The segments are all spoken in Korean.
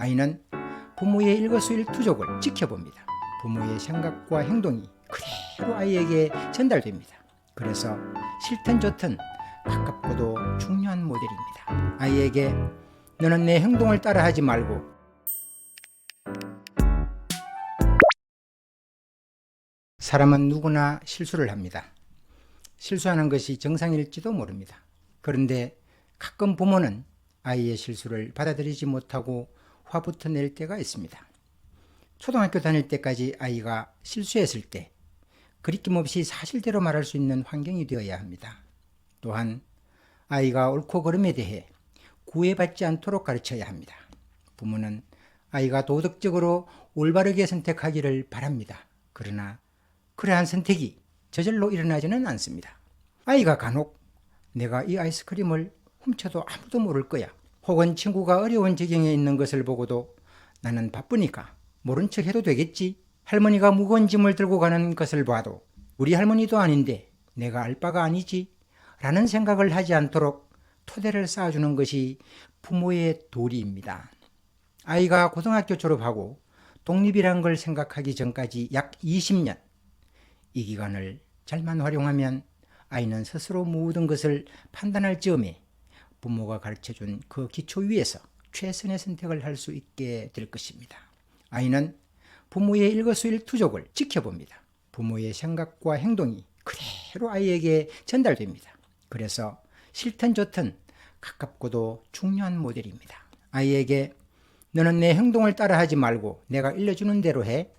아이는 부모의 일거수일투족을 지켜봅니다. 부모의 생각과 행동이 그대로 아이에게 전달됩니다. 그래서 싫든 좋든 가깝고도 중요한 모델입니다. 아이에게 너는 내 행동을 따라하지 말고 사람은 누구나 실수를 합니다. 실수하는 것이 정상일지도 모릅니다. 그런데 가끔 부모는 아이의 실수를 받아들이지 못하고 화부터 낼 때가 있습니다. 초등학교 다닐 때까지 아이가 실수했을 때 거리낌 없이 사실대로 말할 수 있는 환경이 되어야 합니다. 또한 아이가 옳고 그름에 대해 구애받지 않도록 가르쳐야 합니다. 부모는 아이가 도덕적으로 올바르게 선택하기를 바랍니다. 그러나 그러한 선택이 저절로 일어나지는 않습니다. 아이가 간혹 내가 이 아이스크림을 훔쳐도 아무도 모를 거야, 혹은 친구가 어려운 지경에 있는 것을 보고도 나는 바쁘니까 모른 척 해도 되겠지, 할머니가 무거운 짐을 들고 가는 것을 봐도 우리 할머니도 아닌데 내가 알 바가 아니지 라는 생각을 하지 않도록 토대를 쌓아주는 것이 부모의 도리입니다. 아이가 고등학교 졸업하고 독립이란 걸 생각하기 전까지 약 20년, 이 기간을 잘만 활용하면 아이는 스스로 모든 것을 판단할 즈음에 부모가 가르쳐준 그 기초 위에서 최선의 선택을 할 수 있게 될 것입니다. 아이는 부모의 일거수일투족을 지켜봅니다. 부모의 생각과 행동이 그대로 아이에게 전달됩니다. 그래서 싫든 좋든 가깝고도 중요한 모델입니다. 아이에게 너는 내 행동을 따라하지 말고 내가 일러주는 대로 해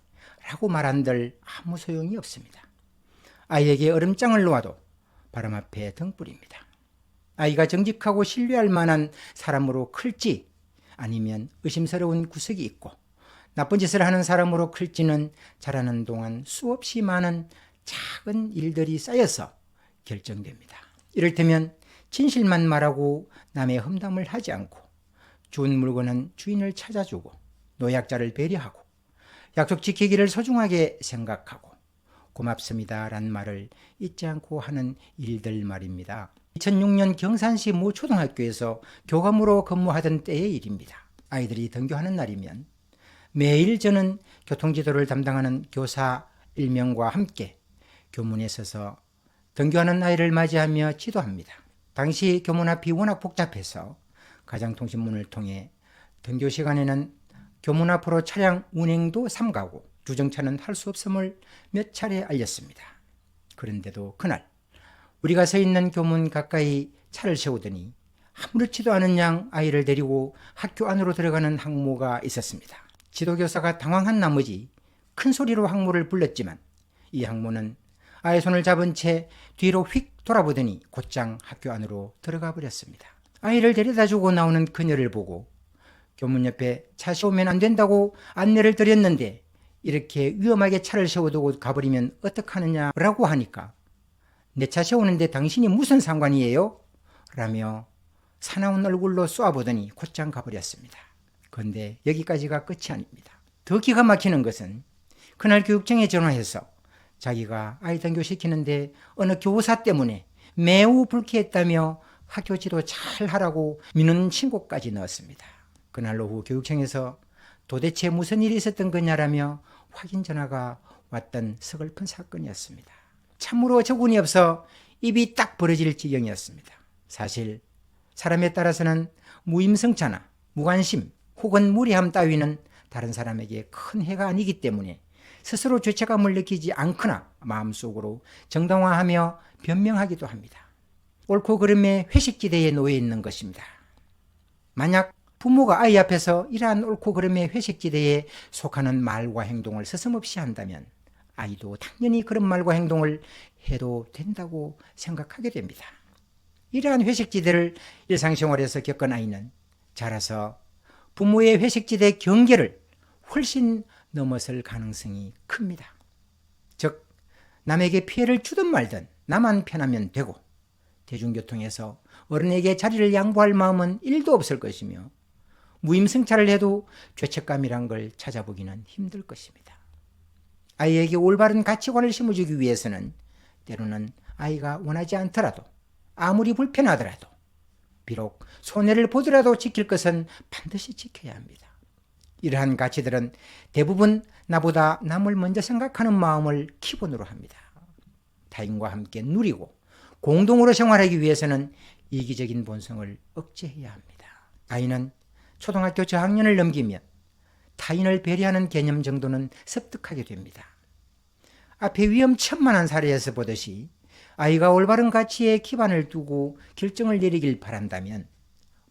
라고 말한들 아무 소용이 없습니다. 아이에게 얼음장을 놓아도 바람 앞에 등불입니다. 아이가 정직하고 신뢰할 만한 사람으로 클지 아니면 의심스러운 구석이 있고 나쁜 짓을 하는 사람으로 클지는 자라는 동안 수없이 많은 작은 일들이 쌓여서 결정됩니다. 이를테면 진실만 말하고 남의 험담을 하지 않고 준 물건은 주인을 찾아주고 노약자를 배려하고 약속 지키기를 소중하게 생각하고 고맙습니다 란 말을 잊지 않고 하는 일들 말입니다. 2006년 경산시 모 초등학교에서 교감으로 근무하던 때의 일입니다. 아이들이 등교하는 날이면 매일 저는 교통지도를 담당하는 교사 1명과 함께 교문에 서서 등교하는 아이를 맞이하며 지도합니다. 당시 교문 앞이 워낙 복잡해서 가장통신문을 통해 등교 시간에는 교문 앞으로 차량 운행도 삼가고 주정차는 할 수 없음을 몇 차례 알렸습니다. 그런데도 그날 우리가 서 있는 교문 가까이 차를 세우더니 아무렇지도 않은 양 아이를 데리고 학교 안으로 들어가는 학모가 있었습니다. 지도교사가 당황한 나머지 큰 소리로 학모를 불렀지만 이 학모는 아이 손을 잡은 채 뒤로 휙 돌아보더니 곧장 학교 안으로 들어가 버렸습니다. 아이를 데려다주고 나오는 그녀를 보고 교문 옆에 차 세우면 안 된다고 안내를 드렸는데 이렇게 위험하게 차를 세워두고 가버리면 어떡하느냐라고 하니까 내 차 세우는데 당신이 무슨 상관이에요? 라며 사나운 얼굴로 쏘아보더니 곧장 가버렸습니다. 그런데 여기까지가 끝이 아닙니다. 더 기가 막히는 것은 그날 교육청에 전화해서 자기가 아이 등교시키는데 어느 교사 때문에 매우 불쾌했다며 학교 지도 잘 하라고 민원 신고까지 넣었습니다. 그날 오후 교육청에서 도대체 무슨 일이 있었던 거냐라며 확인 전화가 왔던 서글픈 사건이었습니다. 참으로 저군이 없어 입이 딱 벌어질 지경이었습니다. 사실 사람에 따라서는 무임승차나 무관심 혹은 무례함 따위는 다른 사람에게 큰 해가 아니기 때문에 스스로 죄책감을 느끼지 않거나 마음속으로 정당화하며 변명하기도 합니다. 옳고 그름의 회식지대에 놓여 있는 것입니다. 만약 부모가 아이 앞에서 이러한 옳고 그름의 회식지대에 속하는 말과 행동을 서슴없이 한다면 아이도 당연히 그런 말과 행동을 해도 된다고 생각하게 됩니다. 이러한 회식지대를 일상생활에서 겪은 아이는 자라서 부모의 회식지대 경계를 훨씬 넘어설 가능성이 큽니다. 즉 남에게 피해를 주든 말든 나만 편하면 되고 대중교통에서 어른에게 자리를 양보할 마음은 1도 없을 것이며 무임승차를 해도 죄책감이란 걸 찾아보기는 힘들 것입니다. 아이에게 올바른 가치관을 심어주기 위해서는 때로는 아이가 원하지 않더라도 아무리 불편하더라도 비록 손해를 보더라도 지킬 것은 반드시 지켜야 합니다. 이러한 가치들은 대부분 나보다 남을 먼저 생각하는 마음을 기본으로 합니다. 타인과 함께 누리고 공동으로 생활하기 위해서는 이기적인 본성을 억제해야 합니다. 아이는 초등학교 저학년을 넘기면 타인을 배려하는 개념 정도는 습득하게 됩니다. 앞에 위험천만한 사례에서 보듯이 아이가 올바른 가치에 기반을 두고 결정을 내리길 바란다면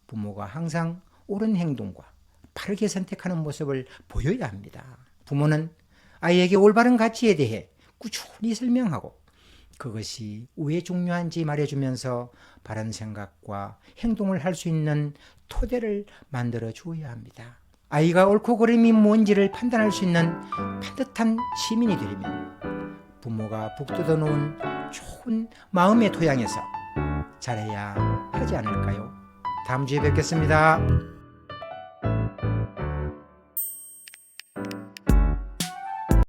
부모가 항상 옳은 행동과 바르게 선택하는 모습을 보여야 합니다. 부모는 아이에게 올바른 가치에 대해 꾸준히 설명하고 그것이 왜 중요한지 말해주면서 바른 생각과 행동을 할 수 있는 토대를 만들어 주어야 합니다. 아이가 옳고 그름이 뭔지를 판단할 수 있는 반듯한 시민이 되려면 부모가 북돋아 놓은 좋은 마음의 토양에서 잘해야 하지 않을까요? 다음 주에 뵙겠습니다.